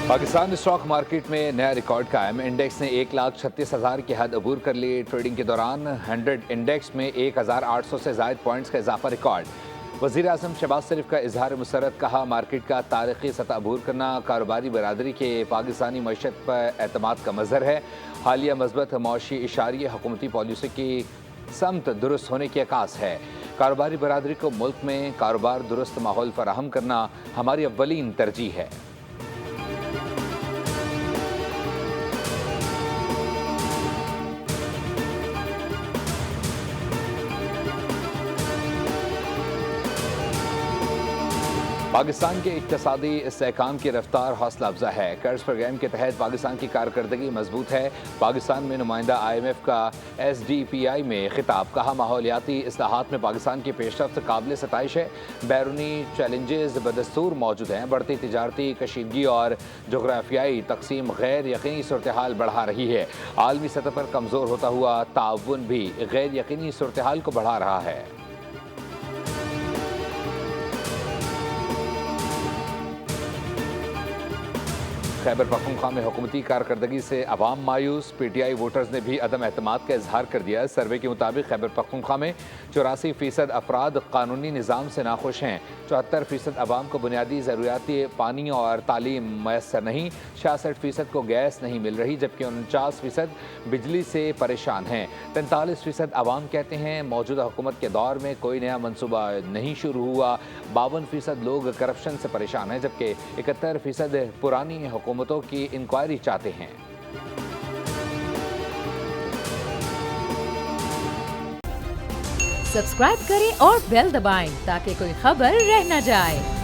Pakistan stock market में नया record कायम। इंडेक्स ने 1,36,000 की हद अबूर कर ली। ट्रेडिंग के दौरान 100 इंडेक्स में 1,800 से ज़ायद पॉइंट्स का इजाफा रिकॉर्ड। वज़ीर आज़म शहबाज शरीफ का इजहार मुसरत, कहा मार्केट का तारीखी सतह अबूर करना कारोबारी बरादरी के पाकिस्तानी मईशत पर एतमाद का मज़हर है। हालिया मज़बूत मौशी इशारे हुकूमती पॉलिसी की समत दुरुस्त होने की अक्कास है। कारोबारी बरादरी को मुल्क में कारोबार दुरुस्त माहौल फराहम करना हमारी अव्वलीन तरजीह है। पाकिस्तान के इक्तसादी इस्तेहकाम की रफ्तार हौसला अफजा है। कर्ज प्रोग्राम के तहत पाकिस्तान की कारकर्दगी मजबूत है। पाकिस्तान में नुमाइंदा IMF का SDPI में खिताब, कहा माहौलियाती इस्लाहात में पाकिस्तान की पेशरफ्त काबिल सताइश है। बैरूनी चैलेंजेस बदस्तूर मौजूद हैं। बढ़ती तिजारती कशीदगी और जोग्राफियाई तकसीम गैर यकीनी सूरत हाल बढ़ा रही है। आलमी सतह पर कमज़ोर होता हुआ ताउन भी गैर यकीनी सूरत हाल को बढ़ा रहा है। खैबर पख्तूनख्वा में हुकूमती कारकर्दगी से अवाम मायूस। PTI वोटर्स ने भी अदम एतमाद का इजहार कर दिया। सर्वे के मुताबिक खैबर पख्तूनख्वा में 84% अफराद कानूनी निज़ाम से नाखुश हैं। 74% अवाम को बुनियादी ज़रूरियाती पानी और तालीम मैसर नहीं। 66% को गैस नहीं मिल रही, जबकि 49% बिजली से परेशान हैं। 43% अवाम कहते हैं मौजूदा हुकूमत के दौर में कोई नया मनसूबा नहीं शुरू हुआ। 52% लोग करप्शन से परेशान हैं, जबकि 71% पुरानी हुकूमतों की इंक्वायरी चाहते हैं। सब्सक्राइब करें और बेल दबाएं ताकि कोई खबर रह न जाए।